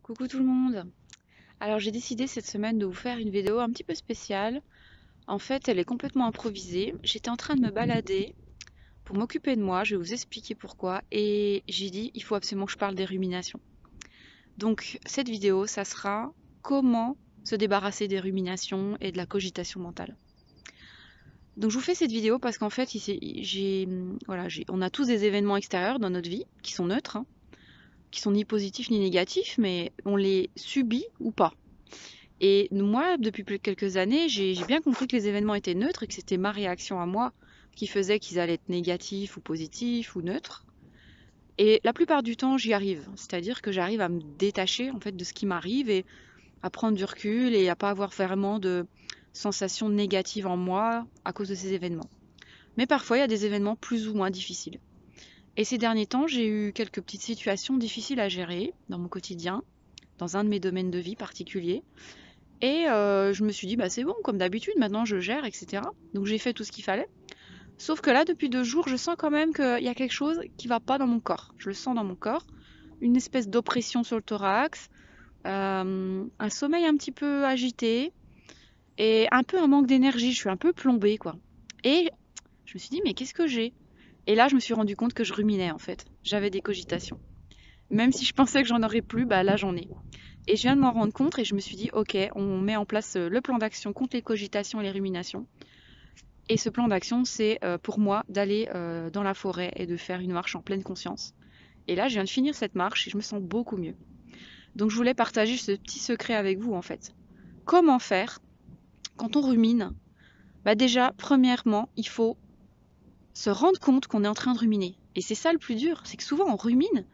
Coucou tout le monde. Alors j'ai décidé cette semaine de vous faire une vidéo un petit peu spéciale. En fait, elle est complètement improvisée. J'étais en train de me balader pour m'occuper de moi, je vais vous expliquer pourquoi. Et j'ai dit, il faut absolument que je parle des ruminations. Donc cette vidéo, ça sera comment se débarrasser des ruminations et de la cogitation mentale. Donc je vous fais cette vidéo parce qu'en fait, on a tous des événements extérieurs dans notre vie qui sont neutres, hein, qui sont ni positifs ni négatifs, mais on les subit ou pas. Et moi, depuis quelques années, j'ai bien compris que les événements étaient neutres et que c'était ma réaction à moi qui faisait qu'ils allaient être négatifs ou positifs ou neutres. Et la plupart du temps, j'y arrive. C'est-à-dire que j'arrive à me détacher en fait de ce qui m'arrive et à prendre du recul et à pas avoir vraiment de sensations négatives en moi à cause de ces événements. Mais parfois, il y a des événements plus ou moins difficiles. Et ces derniers temps, j'ai eu quelques petites situations difficiles à gérer dans mon quotidien, dans un de mes domaines de vie particuliers. Et je me suis dit, bah c'est bon, comme d'habitude, maintenant je gère, etc. Donc j'ai fait tout ce qu'il fallait. Sauf que là, depuis 2 jours, je sens quand même qu'il y a quelque chose qui va pas dans mon corps. Je le sens dans mon corps, une espèce d'oppression sur le thorax, un sommeil un petit peu agité et un peu un manque d'énergie. Je suis un peu plombée, quoi. Et je me suis dit, mais qu'est-ce que j'ai? Et là, je me suis rendu compte que je ruminais en fait. J'avais des cogitations. Même si je pensais que j'en aurais plus, bah là j'en ai. Et je viens de m'en rendre compte et je me suis dit, ok, on met en place le plan d'action contre les cogitations et les ruminations. Et ce plan d'action, c'est pour moi d'aller dans la forêt et de faire une marche en pleine conscience. Et là, je viens de finir cette marche et je me sens beaucoup mieux. Donc je voulais partager ce petit secret avec vous en fait. Comment faire quand on rumine? Bah déjà, premièrement, il faut se rendre compte qu'on est en train de ruminer. Et c'est ça le plus dur, c'est que souvent on rumine,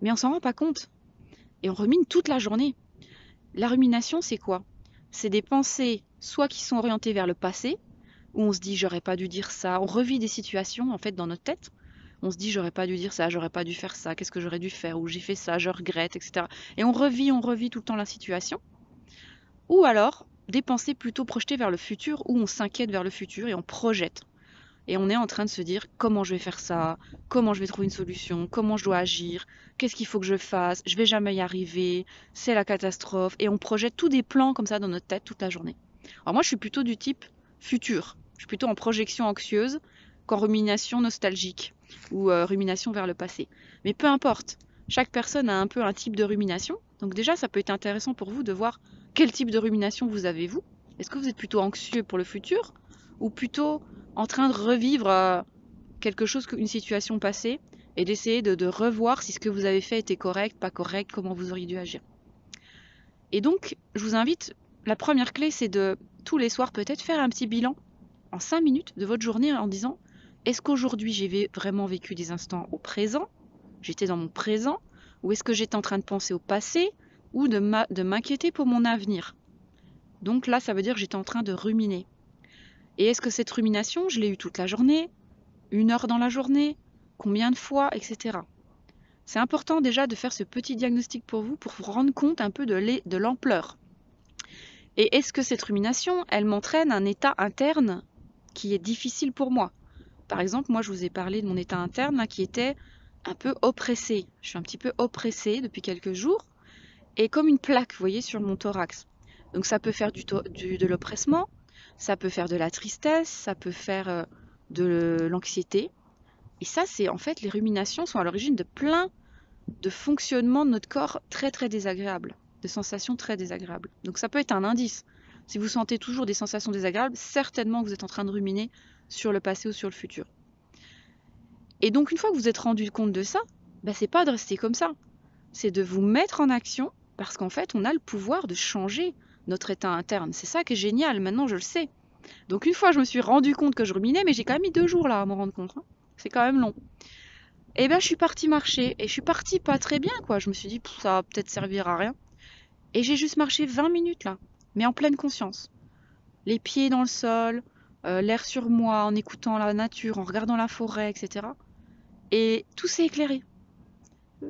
mais on s'en rend pas compte. Et on rumine toute la journée. La rumination, c'est quoi? C'est des pensées soit qui sont orientées vers le passé, où on se dit j'aurais pas dû dire ça, on revit des situations en fait dans notre tête. On se dit j'aurais pas dû dire ça, j'aurais pas dû faire ça, qu'est-ce que j'aurais dû faire, ou j'ai fait ça, je regrette, etc. Et on revit tout le temps la situation. Ou alors des pensées plutôt projetées vers le futur, où on s'inquiète vers le futur et on projette. Et on est en train de se dire comment je vais faire ça, comment je vais trouver une solution, comment je dois agir, qu'est-ce qu'il faut que je fasse, je vais jamais y arriver, c'est la catastrophe. Et on projette tous des plans comme ça dans notre tête toute la journée. Alors moi je suis plutôt du type futur, je suis plutôt en projection anxieuse qu'en rumination nostalgique ou rumination vers le passé. Mais peu importe, chaque personne a un peu un type de rumination. Donc déjà ça peut être intéressant pour vous de voir quel type de rumination vous avez vous. Est-ce que vous êtes plutôt anxieux pour le futur ou plutôt en train de revivre quelque chose, une situation passée, et d'essayer de revoir si ce que vous avez fait était correct, pas correct, comment vous auriez dû agir. Et donc, je vous invite, la première clé, c'est de, tous les soirs, peut-être faire un petit bilan en 5 minutes de votre journée en disant, est-ce qu'aujourd'hui j'ai vraiment vécu des instants au présent, j'étais dans mon présent, ou est-ce que j'étais en train de penser au passé, ou de m'inquiéter pour mon avenir. Donc là, ça veut dire que j'étais en train de ruminer. Et est-ce que cette rumination, je l'ai eue toute la journée, 1 heure dans la journée, combien de fois, etc. C'est important déjà de faire ce petit diagnostic pour vous rendre compte un peu de l'ampleur. Et est-ce que cette rumination, elle m'entraîne un état interne qui est difficile pour moi? Par exemple, moi je vous ai parlé de mon état interne là, qui était un peu oppressé. Je suis un petit peu oppressée depuis quelques jours et comme une plaque, vous voyez, sur mon thorax. Donc ça peut faire de l'oppressement, ça peut faire de la tristesse, ça peut faire de l'anxiété. Et ça, c'est en fait, les ruminations sont à l'origine de plein de fonctionnements de notre corps très très désagréables, de sensations très désagréables. Donc ça peut être un indice. Si vous sentez toujours des sensations désagréables, certainement que vous êtes en train de ruminer sur le passé ou sur le futur. Et donc une fois que vous êtes rendu compte de ça, bah, c'est pas de rester comme ça. C'est de vous mettre en action parce qu'en fait, on a le pouvoir de changer notre état interne. C'est ça qui est génial, maintenant je le sais. Donc une fois je me suis rendu compte que je ruminais, mais j'ai quand même mis 2 jours là à m'en rendre compte. Hein. C'est quand même long. Et ben je suis partie marcher et je suis partie pas très bien quoi. Je me suis dit ça va peut-être servir à rien. Et j'ai juste marché 20 minutes là, mais en pleine conscience. Les pieds dans le sol, l'air sur moi, en écoutant la nature, en regardant la forêt, etc. Et tout s'est éclairé.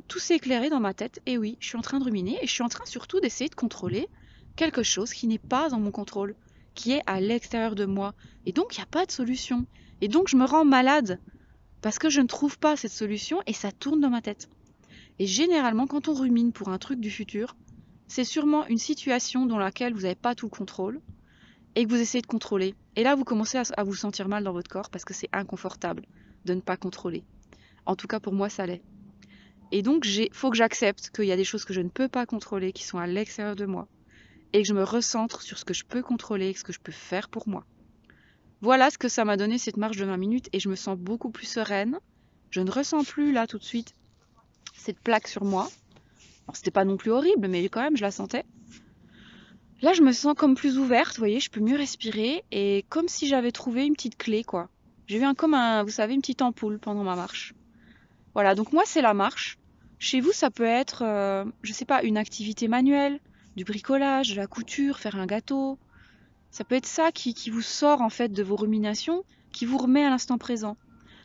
Tout s'est éclairé dans ma tête. Et oui, je suis en train de ruminer et je suis en train surtout d'essayer de contrôler quelque chose qui n'est pas dans mon contrôle, qui est à l'extérieur de moi. Et donc il n'y a pas de solution. Et donc je me rends malade parce que je ne trouve pas cette solution et ça tourne dans ma tête. Et généralement, quand on rumine pour un truc du futur, c'est sûrement une situation dans laquelle vous n'avez pas tout le contrôle et que vous essayez de contrôler. Et là, vous commencez à vous sentir mal dans votre corps parce que c'est inconfortable de ne pas contrôler. En tout cas, pour moi, ça l'est. Et donc, faut que j'accepte qu'il y a des choses que je ne peux pas contrôler, qui sont à l'extérieur de moi, et que je me recentre sur ce que je peux contrôler, ce que je peux faire pour moi. Voilà ce que ça m'a donné cette marche de 20 minutes, et je me sens beaucoup plus sereine. Je ne ressens plus, là, tout de suite, cette plaque sur moi. Alors, c'était pas non plus horrible, mais quand même, je la sentais. Là, je me sens comme plus ouverte, vous voyez, je peux mieux respirer, et comme si j'avais trouvé une petite clé, quoi. J'ai eu vous savez, une petite ampoule pendant ma marche. Voilà, donc moi, c'est la marche. Chez vous, ça peut être, je sais pas, une activité manuelle, du bricolage, de la couture, faire un gâteau. Ça peut être ça qui vous sort en fait de vos ruminations, qui vous remet à l'instant présent.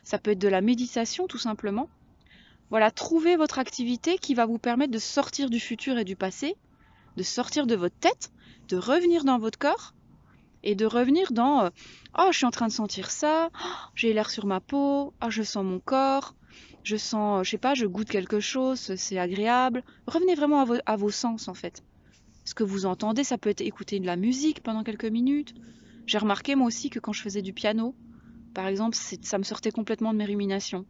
Ça peut être de la méditation tout simplement. Voilà, trouvez votre activité qui va vous permettre de sortir du futur et du passé, de sortir de votre tête, de revenir dans votre corps et de revenir dans oh, je suis en train de sentir ça, oh, j'ai l'air sur ma peau, oh, je sens mon corps, je sens, je sais pas, je goûte quelque chose, c'est agréable. Revenez vraiment à vos sens en fait. Ce que vous entendez, ça peut être écouter de la musique pendant quelques minutes. J'ai remarqué moi aussi que quand je faisais du piano, par exemple, ça me sortait complètement de mes ruminations.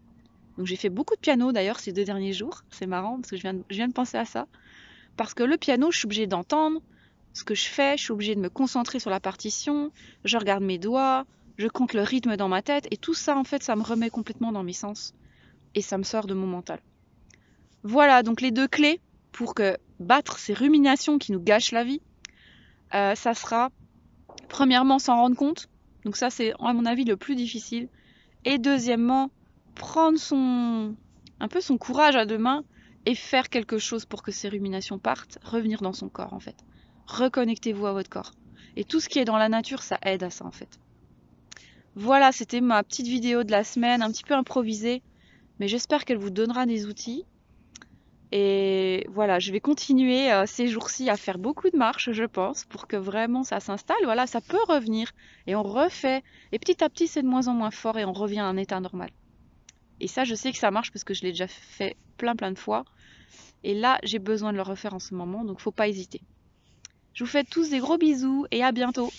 Donc j'ai fait beaucoup de piano d'ailleurs ces 2 derniers jours. C'est marrant parce que je viens de penser à ça. Parce que le piano, je suis obligée d'entendre ce que je fais, je suis obligée de me concentrer sur la partition, je regarde mes doigts, je compte le rythme dans ma tête, et tout ça, en fait, ça me remet complètement dans mes sens, et ça me sort de mon mental. Voilà, donc les 2 clés pour battre ces ruminations qui nous gâchent la vie, ça sera, premièrement, s'en rendre compte, donc ça, c'est, à mon avis, le plus difficile, et deuxièmement, prendre un peu son courage à 2 mains, et faire quelque chose pour que ces ruminations partent, revenir dans son corps, en fait. Reconnectez-vous à votre corps. Et tout ce qui est dans la nature, ça aide à ça en fait. Voilà, c'était ma petite vidéo de la semaine, un petit peu improvisée, mais j'espère qu'elle vous donnera des outils. Et voilà, je vais continuer ces jours-ci à faire beaucoup de marches, je pense, pour que vraiment ça s'installe. Voilà, ça peut revenir et on refait. Et petit à petit, c'est de moins en moins fort et on revient à un état normal. Et ça, je sais que ça marche parce que je l'ai déjà fait plein de fois. Et là, j'ai besoin de le refaire en ce moment, donc faut pas hésiter. Je vous fais tous des gros bisous et à bientôt.